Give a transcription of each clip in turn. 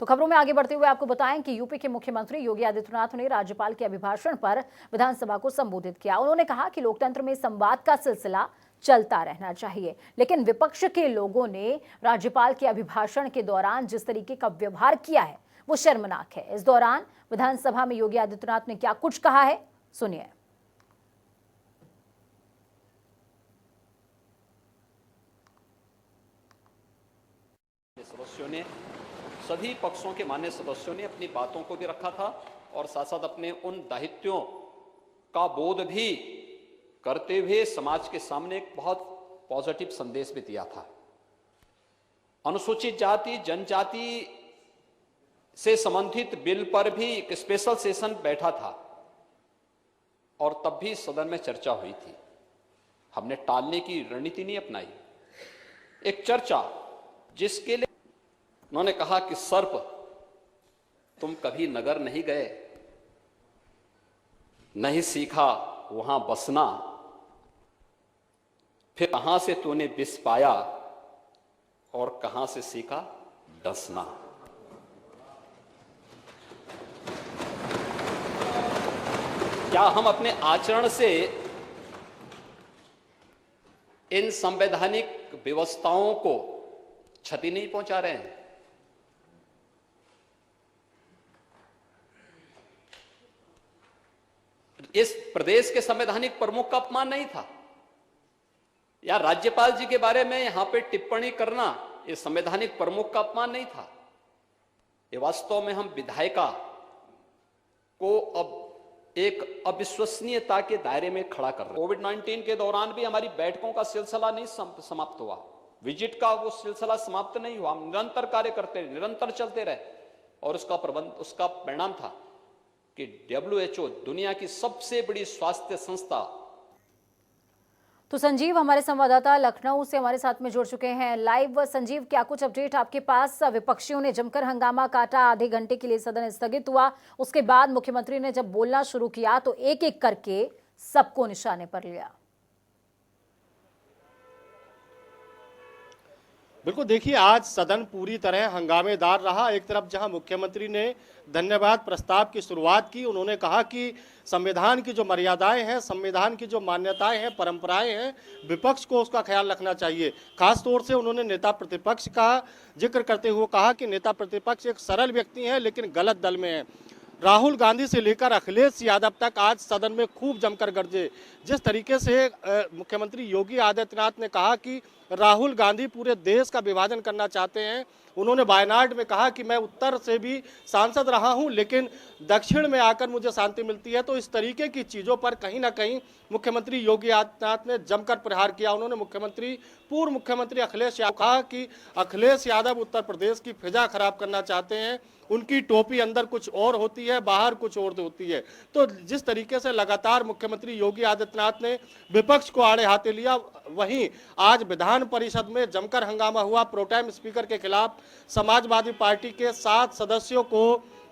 तो खबरों में आगे बढ़ते हुए आपको बताएं कि यूपी के मुख्यमंत्री योगी आदित्यनाथ ने राज्यपाल के अभिभाषण पर विधानसभा को संबोधित किया। उन्होंने कहा कि लोकतंत्र में संवाद का सिलसिला चलता रहना चाहिए, लेकिन विपक्ष के लोगों ने राज्यपाल के अभिभाषण के दौरान जिस तरीके का व्यवहार किया है वो शर्मनाक है। इस दौरान विधानसभा में योगी आदित्यनाथ ने क्या कुछ कहा है, सुनिए। सदस्यों ने, सभी पक्षों के मान्य सदस्यों ने अपनी बातों को भी रखा था और साथ साथ अपने उन दायित्वों का बोध भी करते हुए समाज के सामने एक बहुत पॉजिटिव संदेश भी दिया था। अनुसूचित जाति जनजाति से संबंधित बिल पर भी एक स्पेशल सेशन बैठा था और तब भी सदन में चर्चा हुई थी। हमने टालने की रणनीति नहीं अपनाई। एक चर्चा जिसके लिए उन्होंने कहा कि सर्प, तुम कभी नगर नहीं गए, नहीं सीखा वहां बसना, फिर कहां से तूने विष पाया और कहां से सीखा डसना। क्या हम अपने आचरण से इन संवैधानिक व्यवस्थाओं को क्षति नहीं पहुंचा रहे हैं? इस प्रदेश के संवैधानिक प्रमुख का अपमान नहीं था या राज्यपाल जी के बारे में यहां पे टिप्पणी करना इस संवैधानिक प्रमुख का अपमान नहीं था। ये वास्तव में हम विधायिका को अब एक अविश्वसनीयता के दायरे में खड़ा कर रहे हैं। कोविड-19 के दौरान भी हमारी बैठकों का सिलसिला नहीं समाप्त हुआ, विजिट का वो सिलसिला समाप्त नहीं हुआ। हम निरंतर कार्य करते रहे, निरंतर चलते रहे और उसका परिणाम था कि WHO, दुनिया की सबसे बड़ी स्वास्थ्य संस्था। तो संजीव हमारे संवाददाता लखनऊ से हमारे साथ में जुड़ चुके हैं लाइव। संजीव, क्या कुछ अपडेट आपके पास? विपक्षियों ने जमकर हंगामा काटा, आधे घंटे के लिए सदन स्थगित हुआ। उसके बाद मुख्यमंत्री ने जब बोलना शुरू किया तो एक एक करके सबको निशाने पर लिया। बिल्कुल, देखिए आज सदन पूरी तरह हंगामेदार रहा। एक तरफ जहां मुख्यमंत्री ने धन्यवाद प्रस्ताव की शुरुआत की, उन्होंने कहा कि संविधान की जो मर्यादाएं हैं, संविधान की जो मान्यताएं हैं, परंपराएं हैं, विपक्ष को उसका ख्याल रखना चाहिए। खास तौर से उन्होंने नेता प्रतिपक्ष का जिक्र करते हुए कहा कि नेता प्रतिपक्ष एक सरल व्यक्ति हैं लेकिन गलत दल में है। राहुल गांधी से लेकर अखिलेश यादव तक आज सदन में खूब जमकर गरजे। जिस तरीके से मुख्यमंत्री योगी आदित्यनाथ ने कहा कि राहुल गांधी पूरे देश का विभाजन करना चाहते हैं। उन्होंने वायनाड में कहा कि मैं उत्तर से भी सांसद रहा हूं लेकिन दक्षिण में आकर मुझे शांति मिलती है। तो इस तरीके की चीज़ों पर कहीं ना कहीं मुख्यमंत्री योगी आदित्यनाथ ने जमकर प्रहार किया। उन्होंने पूर्व मुख्यमंत्री अखिलेश यादव कहा कि अखिलेश यादव उत्तर प्रदेश की फिजा खराब करना चाहते हैं। उनकी टोपी अंदर कुछ और होती है, बाहर कुछ और होती है। तो जिस तरीके से लगातार मुख्यमंत्री योगी आदित्यनाथ ने विपक्ष को आड़े हाथे लिया, वहीं आज विधान परिषद में जमकर हंगामा हुआ। प्रोटेम स्पीकर के खिलाफ समाजवादी पार्टी के 7 सदस्यों को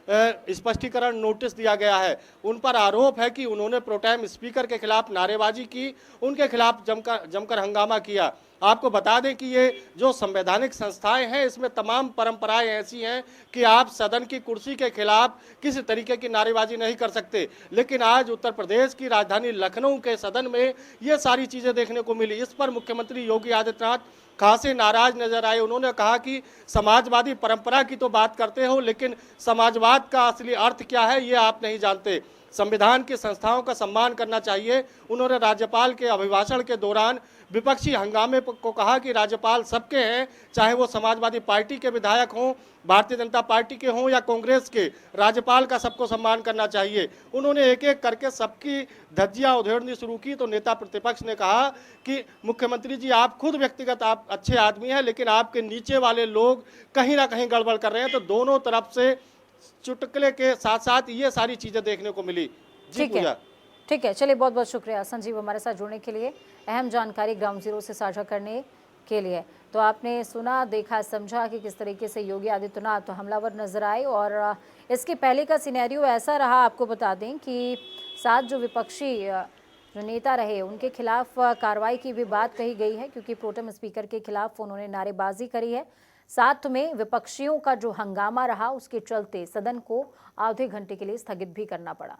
स्पष्टीकरण नोटिस दिया गया है। उन पर आरोप है कि उन्होंने प्रोटेम स्पीकर के खिलाफ नारेबाजी की, उनके खिलाफ जमकर हंगामा किया। आपको बता दें कि ये जो संवैधानिक संस्थाएं हैं, इसमें तमाम परंपराएं ऐसी हैं कि आप सदन की कुर्सी के खिलाफ किसी तरीके की नारेबाजी नहीं कर सकते। लेकिन आज उत्तर प्रदेश की राजधानी लखनऊ के सदन में ये सारी चीज़ें देखने को मिली। इस पर मुख्यमंत्री योगी आदित्यनाथ खासे नाराज नजर आए। उन्होंने कहा कि समाजवादी परंपरा की तो बात करते हो, लेकिन समाजवाद का असली अर्थ क्या है ये आप नहीं जानते। संविधान की संस्थाओं का सम्मान करना चाहिए। उन्होंने राज्यपाल के अभिभाषण के दौरान विपक्षी हंगामे को कहा कि राज्यपाल सबके हैं, चाहे वो समाजवादी पार्टी के विधायक हों, भारतीय जनता पार्टी के हों या कांग्रेस के, राज्यपाल का सबको सम्मान करना चाहिए। उन्होंने एक एक करके सबकी धज्जियां उधेड़नी शुरू की। तो नेता प्रतिपक्ष ने कहा कि मुख्यमंत्री जी, आप खुद व्यक्तिगत आप अच्छे आदमी हैं, लेकिन आपके नीचे वाले लोग कहीं ना कहीं गड़बड़ कर रहे हैं। तो दोनों तरफ से चुटकुले के साथ साथ ये सारी चीजें देखने को मिली। जी पूजा। ठीक है, चलिए बहुत बहुत शुक्रिया संजीव हमारे साथ जुड़ने के लिए, अहम जानकारी ग्राउंड जीरो से साझा करने के लिए। तो आपने सुना, देखा, समझा कि किस तरीके से योगी आदित्यनाथ तो हमलावर नजर आए। और इसके पहले का सिनेरियो ऐसा रहा, आपको बता दें कि 7 जो विपक्षी जो नेता रहे उनके खिलाफ कार्रवाई की भी बात कही गई है, क्योंकि प्रोटेम स्पीकर के खिलाफ उन्होंने नारेबाजी करी है। साथ में विपक्षियों का जो हंगामा रहा उसके चलते सदन को आधे घंटे के लिए स्थगित भी करना पड़ा।